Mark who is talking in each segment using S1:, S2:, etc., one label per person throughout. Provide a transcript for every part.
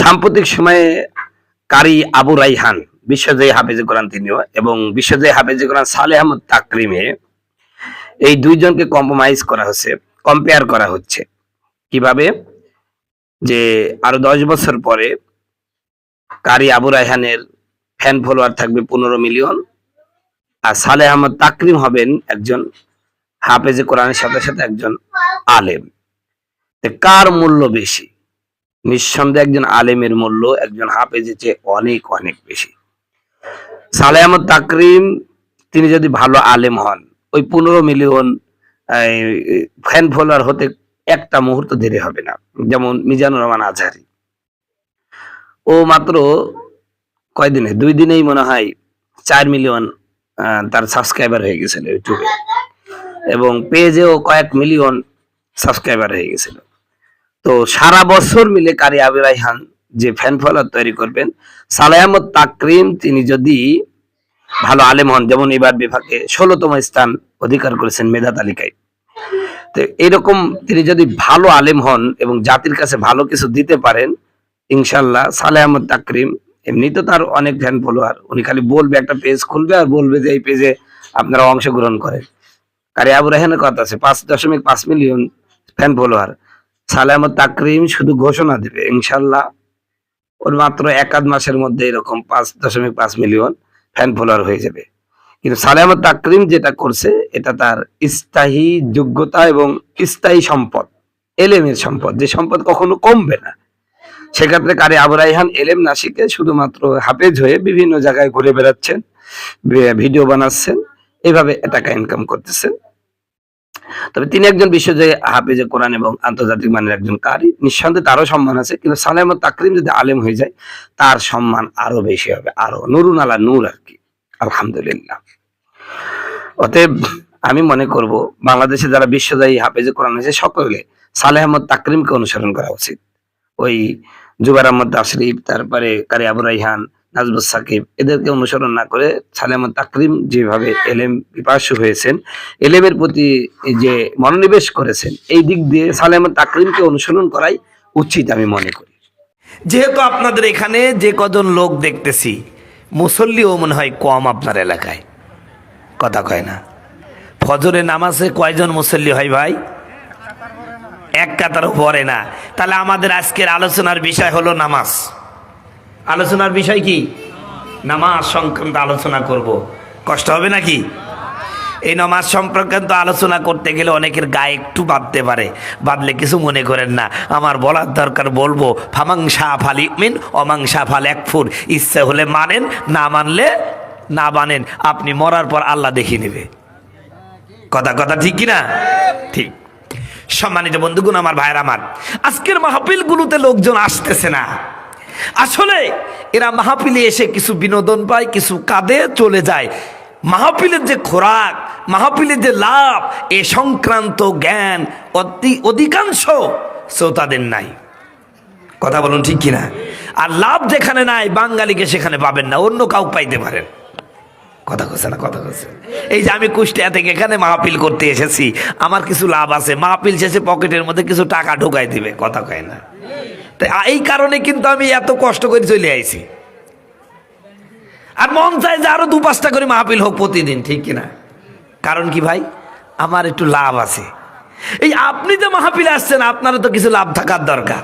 S1: সাম্প্রতিক সময়ে কারি আবু রাইহান বিশ্বজয়ী হাফেজে কোরআন তিনিও এবং বিশ্বজয়ী হাফেজে কোরআন সালেহ আহমদ তাকরিমে এই দুইজনকে কম্পেয়ার করা হচ্ছে কিভাবে যে আরো 10 বছর পরে কারি আবু রাইহানের ফ্যান ফলোয়ার থাকবে 15 মিলিয়ন আর সালেহ আহমদ তাকরিম হবেন একজন হাফেজে কোরআনের সাথে সাথে একজন আলেম। কার মূল্য বেশি? নিঃসন্দেহে একজন আলেমের মূল্য একজন হাফেজের চেয়ে অনেক অনেক বেশি। সালেহ আহমদ তাকরিম তিনি যদি ভালো আলেম হন ওই 15 মিলিয়ন ফ্যান ফলোয়ার হতে একটা মুহূর্ত দেরি হবে না। যেমন মিজানুর রহমান আজহারি, ও মাত্র কয়দিনে 2 দিনেই মনে হয় 4 মিলিয়ন তার সাবস্ক্রাইবার হয়ে গেছিল ইউটিউবে, এবং পেজেও কয়েক মিলিয়ন সাবস্ক্রাইবার হয়ে গেছিল। তো সারা বছর মিলে কারি আবু রাইহান যে ফ্যান ফলোয়ার তৈরি করবেন, সালেহ আহমদ তাকরিম তিনি যদি ভালো আলেম হন, যেমন এবার বিভাগে 16তম স্থান অধিকার করেছেন মেধা তালিকায়, তো এরকম তিনি যদি ভালো আলেম হন এবং জাতির কাছে ভালো কিছু দিতে পারেন, ইনশাল্লাহ সালেহ আহমদ তাকরিম এমনি তো তার অনেক ফ্যান ফলোয়ার, উনি খালি বলবে, একটা পেজ খুলবে আর বলবে যে এই পেজে আপনারা অংশগ্রহণ করেন। কারি আবু রাইহানের কথা আছে 5.5 million fan follower, Saleh Ahmed Takrim শুধু ঘোষণা দিবে ইনশাল্লাহ ওর মাত্র 1-8 মাসের মধ্যে এরকম 5.5 মিলিয়ন ফ্যান ফলোয়ার হয়ে যাবে। কিন্তু সালেহ আহমদ তাকরিম যেটা করছে এটা তার স্থায়ী যোগ্যতা এবং স্থায়ী সম্পদ, এলেমের সম্পদ, যে সম্পদ কখনো কমবে না। সেক্ষেত্রে কারি আবু রাইহান এলেম না শিখে শুধুমাত্র হাফেজ হয়ে বিভিন্ন জায়গায় ঘুরে বেড়াচ্ছেন, ভিডিও বানাচ্ছেন, এইভাবে টাকা ইনকাম করতেছেন। তবে তিনি একজন বিশ্বজয়ী হাফেজে কোরআন এবং আন্তর্জাতিক মানের একজন কারি, নিঃসন্দেহে তারও সম্মান আছে। কিন্তু সালেহ আহমদ তাকরিম যদি আলেম হয়ে যায় তার সম্মান আরো বেশি হবে, আরো নুরুন আলা নূর আর কি। আলহামদুলিল্লাহ। অতএব আমি মনে করব বাংলাদেশে যারা বিশ্বজয়ী হাফেজে কোরআন আছে সকলে সালেহ আহমদ তাকরিমকে অনুসরণ করা উচিত। ওই জুবাইর আহমদ তাশরিফ, তারপরে কারি আবু রাইহান, নাজমুস সাকিব, এদেরকে অনুসরণ না করে সালেহ আহমদ তাকরিম যেভাবে এলেম পিপাসু হয়েছেন, এলেমের প্রতি যে মনোনিবেশ করেছেন, এই দিক দিয়ে সালেহ আহমদ তাকরিমকে অনুসরণ করাই উচিত আমি মনে করি।
S2: যেহেতু আপনাদের এখানে যে কজন লোক দেখতেছি মুসল্লিও মনে হয় কম আপনার এলাকায়, কথা কয় না। ফজরের নামাজে কয়জন মুসল্লি হয় ভাই? এক কাতারও পড়ে না। তাহলে আমাদের আজকের আলোচনার বিষয় হলো নামাজ। আলোচনার বিষয় কি? নামাজ সংক্রান্ত আলোচনা করব। কষ্ট হবে নাকি? এই নামাজ সংক্রান্ত আলোচনা করতে গেলে অনেকের গায়ে একটু বাঁধতে পারে, বাঁধলে কিছু মনে করেন না, আমার বলার দরকার বলবো। ফামাংসা ফাল ইউমিন অমাংসা ফাল একফুর, ইচ্ছে হলে মানেন, না মানলে না মানেন, আপনি মরার পর আল্লাহ দেখিয়ে নেবে। কথা ঠিক কিনা? ঠিক। সম্মানিত বন্ধুগণ, আমার ভাইয়ের, আমার আজকের মাহফিলগুলোতে লোকজন আসতেছে না। আসলে এরা মাহফিলে এসে কিছু বিনোদন পায়, কিছু কাঁদে, চলে যায়। মাহফিলের যে খোরাক, মাহফিলের যে লাভ, এ সংক্রান্ত জ্ঞান অধিকাংশ শ্রোতাদের নাই। কথা বলুন ঠিক কিনা? আর লাভ যেখানে নাই, বাঙালিকে সেখানে পাবেন না, অন্য কাউ পাইতে পারেন। কথা কচ্ছে না? কথা কচ্ছে। এই যে আমি কুষ্টিয়া থেকে এখানে মাহফিল করতে এসেছি, আমার কিছু লাভ আছে, মাহফিল শেষে পকেটের মধ্যে কিছু টাকা ঢোকাই দিবে, কথা কয় না? তাই এই কারণে কিন্তু আমি এত কষ্ট করে চলে আইছি। আর মন চায় যে আরো 2-5টা করে মাহফিল হোক প্রতিদিন, ঠিক কিনা? কারণ কি ভাই? আমার একটু লাভ আছে। এই আপনি যে মাহফিলে আসছেন, আপনারও তো কিছু লাভ থাকার দরকার,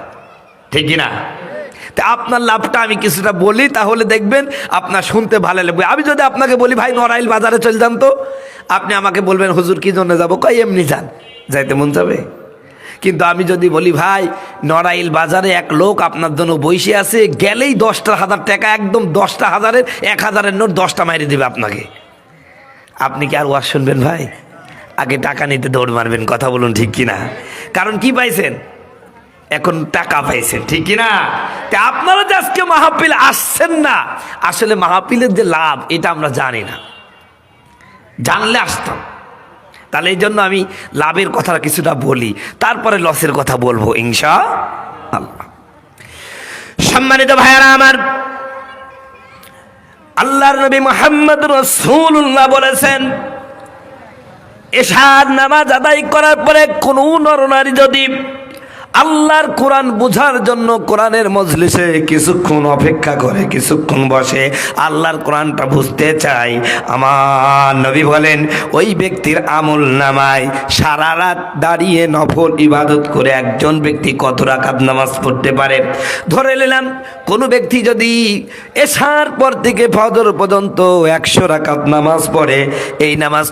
S2: ঠিক কিনা? তা আপনার লাভটা আমি কিছুটা বলি, তাহলে দেখবেন আপনার শুনতে ভালো লাগবে। আমি যদি আপনাকে বলি ভাই নড়াইল বাজারে চল যান, তো আপনি আমাকে বলবেন হুজুর কি জন্য যাবো? কই এমনি যান, যাইতে মন যাবে। কিন্তু আমি যদি বলি ভাই নড়াইল বাজারে এক লোক আপনার জন্য বসে আছে, গেলেই 10,000 টাকা, একদম 10টা হাজারের 1000-এর নোট 10টা মাইরে দেবে আপনাকে, আপনি কি আর ওয়াজ শুনবেন ভাই? আগে টাকা নিতে দৌড় মারবেন। কথা বলুন ঠিক কিনা? কারণ কি পাইছেন? এখন টাকা পাইছেন, ঠিক কিনা? তা আপনারা যে আজকে মাহফিল আসছেন না, আসলে মাহফিলের যে লাভ এটা আমরা জানি না, জানলে আসতাম। তাহলে এই জন্য আমি লাভের কথা কিছুটা বলি, তারপরে লসের কথা বলবো ইনশাআল্লাহ। সম্মানিত ভাইয়ারা আমার, আল্লাহর নবী মুহাম্মদ রাসূলুল্লাহ বলেছেন, এশার নামাজ আদায় করার পরে কোন নরনারী যদি আল্লাহর কোরআন বোঝার জন্য কোরআনের মজলিসে কিছুক্ষণ অপেক্ষা করে, কিছুক্ষণ বসে আল্লাহর কোরআনটা বুঝতে চায়, আমার নবী বলেন ওই ব্যক্তির আমল নামায় সারা রাত দাঁড়িয়ে নফল ইবাদত করে একজন ব্যক্তি কত রাকাত নামাজ পড়তে পারে। ধরে নিলাম কোনো ব্যক্তি যদি এশার পর থেকে ফজর পর্যন্ত 100 রাকাত নামাজ পড়ে, এই নামাজ